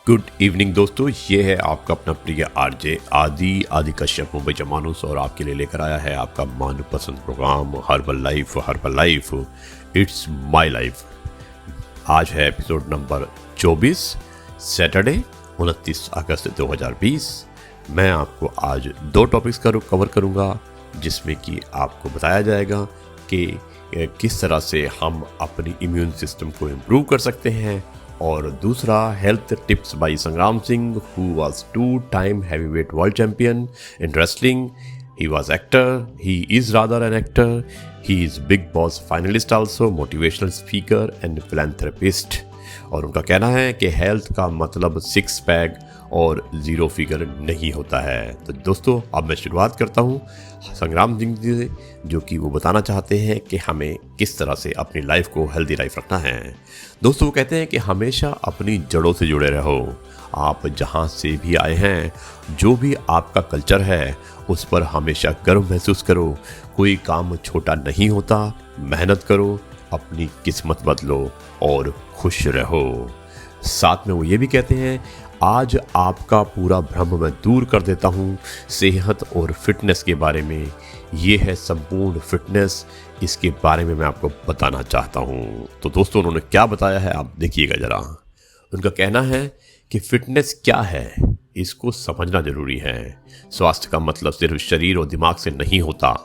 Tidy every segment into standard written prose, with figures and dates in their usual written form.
Good evening दोस्तों, ये है आपका अपना प्रिय आरजे आदि कश्यप मुंबई जमानुस और आपके लिए लेकर आया है आपका मनपसंद program herbal life it's my life. आज है एपिसोड नंबर 24, सैटरडे 29 अगस्त 2020। मैं आपको आज दो टॉपिक्स का कवर करूंगा, जिसमें कि आपको बताया जाएगा कि किस तरह से हम अपनी इम्यून सिस्टम को इम्प्रूव कर सकते हैं, और दूसरा हेल्थ टिप्स बाय संग्राम Singh, who was 2-time heavyweight world champion in wrestling. He was actor, he is rather an actor, he is Big Boss finalist also, motivational speaker and philanthropist. और उनका कहना है कि हेल्थ का मतलब 6 पैक और 0 figure नहीं होता है। तो दोस्तों, अब मैं शुरुआत करता हूँ संग्राम सिंह जी से, जो कि वो बताना चाहते हैं कि हमें किस तरह से अपनी लाइफ को हेल्दी लाइफ रखना है। दोस्तों, वो कहते हैं कि हमेशा अपनी जड़ों से जुड़े रहो। आप जहाँ से भी आए हैं, जो भी आपका कल्चर है, उस पर हमेशा गर्व महसूस करो। कोई काम छोटा नहीं होता, मेहनत करो, अपनी किस्मत बदलो और खुश रहो। साथ में वो ये भी कहते हैं, आज आपका पूरा भ्रम मैं दूर कर देता हूँ सेहत और फिटनेस के बारे में। ये है संपूर्ण फिटनेस, इसके बारे में मैं आपको बताना चाहता हूँ। तो दोस्तों, उन्होंने क्या बताया है आप देखिएगा ज़रा। उनका कहना है कि फिटनेस क्या है, इसको समझना ज़रूरी है। स्वास्थ्य का मतलब सिर्फ शरीर और दिमाग से नहीं होता।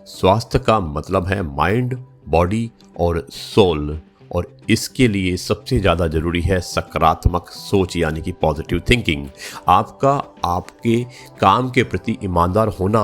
स्वास्थ्य का मतलब है माइंड, बॉडी और सोल, और इसके लिए सबसे ज़्यादा ज़रूरी है सकारात्मक सोच, यानी कि पॉजिटिव थिंकिंग। आपका आपके काम के प्रति ईमानदार होना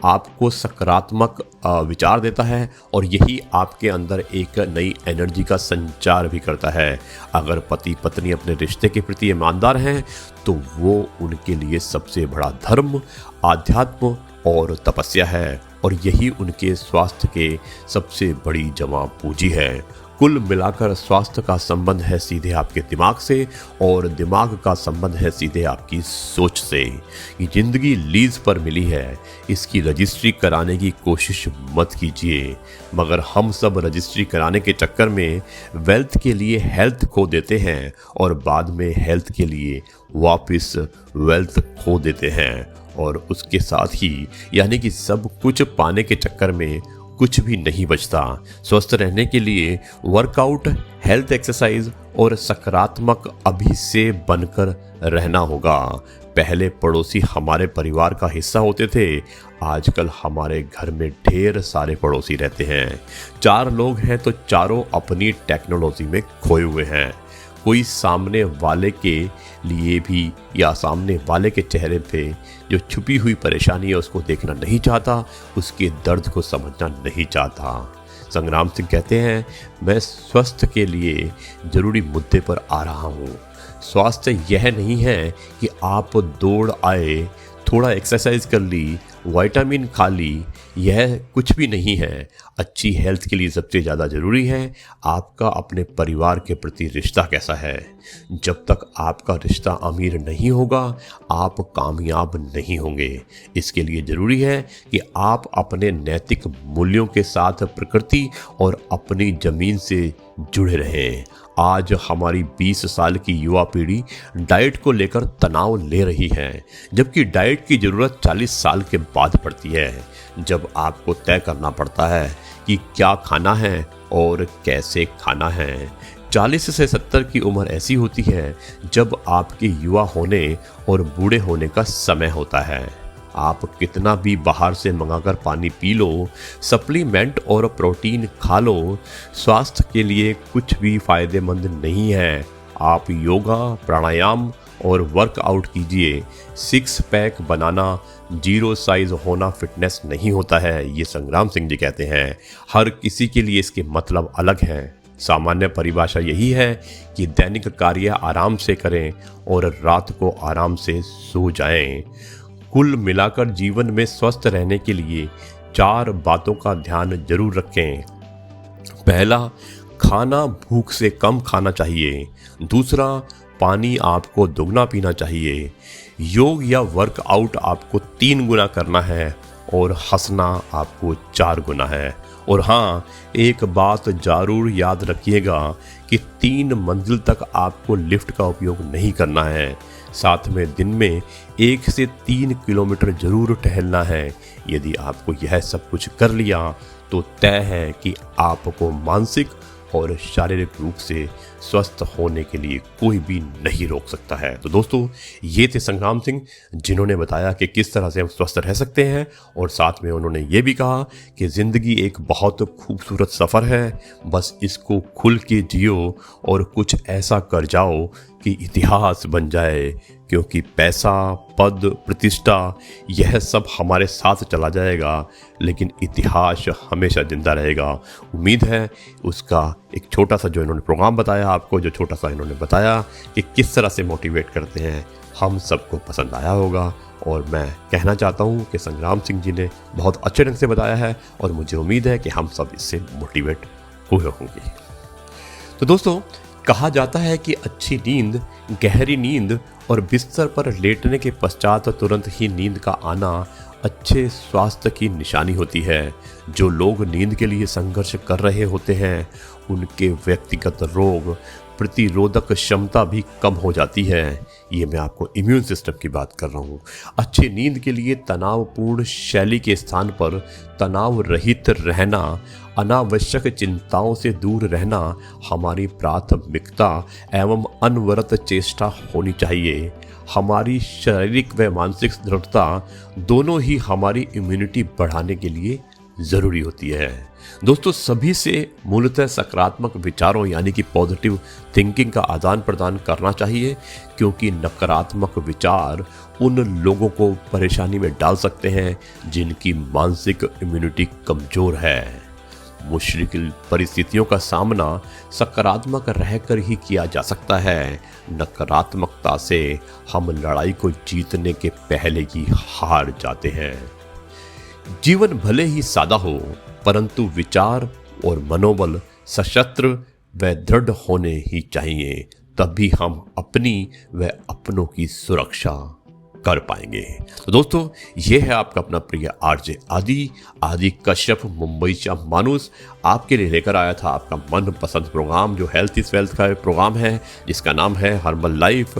आपको सकारात्मक विचार देता है, और यही आपके अंदर एक नई एनर्जी का संचार भी करता है। अगर पति पत्नी अपने रिश्ते के प्रति ईमानदार हैं, तो वो उनके लिए सबसे बड़ा धर्म, आध्यात्म और तपस्या है, और यही उनके स्वास्थ्य के सबसे बड़ी जमा पूंजी है। कुल मिलाकर स्वास्थ्य का संबंध है सीधे आपके दिमाग से, और दिमाग का संबंध है सीधे आपकी सोच से। ये जिंदगी लीज पर मिली है, इसकी रजिस्ट्री कराने की कोशिश मत कीजिए। मगर हम सब रजिस्ट्री कराने के चक्कर में वेल्थ के लिए हेल्थ खो देते हैं, और बाद में हेल्थ के लिए वापस वेल्थ खो देते हैं, और उसके साथ ही यानी कि सब कुछ पाने के चक्कर में कुछ भी नहीं बचता। स्वस्थ रहने के लिए वर्कआउट, हेल्थ एक्सरसाइज और सकारात्मक अभी से बनकर रहना होगा। पहले पड़ोसी हमारे परिवार का हिस्सा होते थे, आजकल हमारे घर में ढेर सारे पड़ोसी रहते हैं। 4 लोग हैं तो चारों अपनी टेक्नोलॉजी में खोए हुए हैं। कोई सामने वाले के लिए भी या सामने वाले के चेहरे पे जो छुपी हुई परेशानी है उसको देखना नहीं चाहता, उसके दर्द को समझना नहीं चाहता। संग्राम सिंह कहते हैं, मैं स्वास्थ्य के लिए ज़रूरी मुद्दे पर आ रहा हूँ। स्वास्थ्य यह नहीं है कि आप दौड़ आए, थोड़ा एक्सरसाइज कर ली, विटामिन खा ली, यह कुछ भी नहीं है। अच्छी हेल्थ के लिए सबसे ज़्यादा ज़रूरी है आपका अपने परिवार के प्रति रिश्ता कैसा है। जब तक आपका रिश्ता अमीर नहीं होगा, आप कामयाब नहीं होंगे। इसके लिए ज़रूरी है कि आप अपने नैतिक मूल्यों के साथ प्रकृति और अपनी ज़मीन से जुड़े रहें। आज हमारी 20 साल की युवा पीढ़ी डाइट को लेकर तनाव ले रही है, जबकि डाइट की ज़रूरत 40 साल के बाद पड़ती है, जब आपको तय करना पड़ता है कि क्या खाना है और कैसे खाना है। 40 से 70 की उम्र ऐसी होती है जब आपके युवा होने और बूढ़े होने का समय होता है। आप कितना भी बाहर से मंगाकर पानी पी लो, सप्लीमेंट और प्रोटीन खा लो, स्वास्थ्य के लिए कुछ भी फायदेमंद नहीं है। आप योगा, प्राणायाम और वर्कआउट कीजिए। 6 पैक बनाना, 0 साइज होना फिटनेस नहीं होता है, ये संग्राम सिंह जी कहते हैं। हर किसी के लिए इसके मतलब अलग हैं। सामान्य परिभाषा यही है कि दैनिक कार्य आराम से करें और रात को आराम से सो जाएं। कुल मिलाकर जीवन में स्वस्थ रहने के लिए 4 बातों का ध्यान जरूर रखें। पहला, खाना भूख से कम खाना चाहिए। दूसरा, पानी आपको दुगना पीना चाहिए। योग या वर्कआउट आपको 3 गुना करना है। और हंसना आपको 4 गुना है। और हाँ, एक बात ज़रूर याद रखिएगा कि 3 मंजिल तक आपको लिफ्ट का उपयोग नहीं करना है। साथ में दिन में 1 से 3 किलोमीटर ज़रूर टहलना है। यदि आपको यह सब कुछ कर लिया तो तय है कि आपको मानसिक और शारीरिक रूप से स्वस्थ होने के लिए कोई भी नहीं रोक सकता है। तो दोस्तों, ये थे संग्राम सिंह, जिन्होंने बताया कि किस तरह से हम स्वस्थ रह सकते हैं। और साथ में उन्होंने ये भी कहा कि ज़िंदगी एक बहुत खूबसूरत सफ़र है, बस इसको खुल के जियो और कुछ ऐसा कर जाओ कि इतिहास बन जाए। क्योंकि पैसा, पद, प्रतिष्ठा यह सब हमारे साथ चला जाएगा, लेकिन इतिहास हमेशा जिंदा रहेगा। उम्मीद है उसका एक छोटा सा जो इन्होंने प्रोग्राम बताया आपको, जो छोटा सा इन्होंने बताया कि किस तरह से मोटिवेट करते हैं, हम सबको पसंद आया होगा। और मैं कहना चाहता हूँ कि संग्राम सिंह जी ने बहुत अच्छे ढंग से बताया है और मुझे उम्मीद है कि हम सब इससे मोटिवेट हुए होंगे। तो दोस्तों, कहा जाता है कि अच्छी नींद, गहरी नींद और बिस्तर पर लेटने के पश्चात तुरंत ही नींद का आना अच्छे स्वास्थ्य की निशानी होती है। जो लोग नींद के लिए संघर्ष कर रहे होते हैं, उनके व्यक्तिगत रोग प्रतिरोधक क्षमता भी कम हो जाती है। ये मैं आपको इम्यून सिस्टम की बात कर रहा हूँ। अच्छी नींद के लिए तनावपूर्ण शैली के स्थान पर तनाव रहित रहना, अनावश्यक चिंताओं से दूर रहना हमारी प्राथमिकता एवं अनवरत चेष्टा होनी चाहिए। हमारी शारीरिक व मानसिक दृढ़ता दोनों ही हमारी इम्यूनिटी बढ़ाने के लिए ज़रूरी होती है। दोस्तों, सभी से मूलतः सकारात्मक विचारों यानी कि पॉजिटिव थिंकिंग का आदान प्रदान करना चाहिए, क्योंकि नकारात्मक विचार उन लोगों को परेशानी में डाल सकते हैं जिनकी मानसिक इम्यूनिटी कमज़ोर है। मुश्किल परिस्थितियों का सामना सकारात्मक रहकर ही किया जा सकता है। नकारात्मकता से हम लड़ाई को जीतने के पहले ही हार जाते हैं। जीवन भले ही सादा हो, परंतु विचार और मनोबल सशस्त्र व दृढ़ होने ही चाहिए, तभी हम अपनी व अपनों की सुरक्षा कर पाएंगे। तो दोस्तों, ये है आपका अपना प्रिय आरजे आदि कश्यप, मुंबई का मानुस, आपके लिए लेकर आया था आपका मनपसंद प्रोग्राम, जो हेल्थ इज वेल्थ का प्रोग्राम है, जिसका नाम है Herbal Life,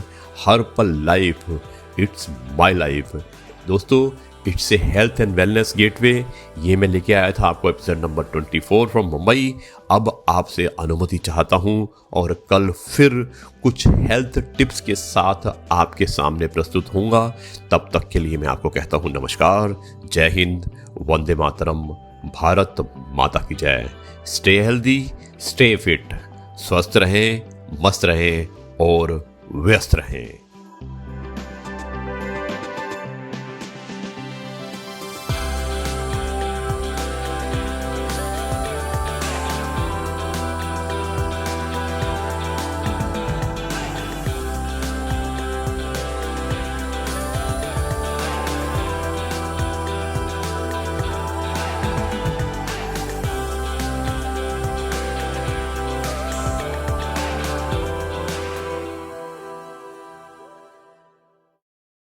Herbal life, it's my life. दोस्तों, it's a health and wellness gateway, ये मैं लेके आया था आपको एपिसोड नंबर 24 फ्रॉम मुंबई। अब आपसे अनुमति चाहता हूँ और कल फिर कुछ हेल्थ टिप्स के साथ आपके सामने प्रस्तुत होऊंगा। तब तक के लिए मैं आपको कहता हूँ नमस्कार, जय हिंद, वंदे मातरम, भारत माता की जय। स्टे हेल्दी, स्टे फिट, स्वस्थ रहें, मस्त रहें और व्यस्त रहें।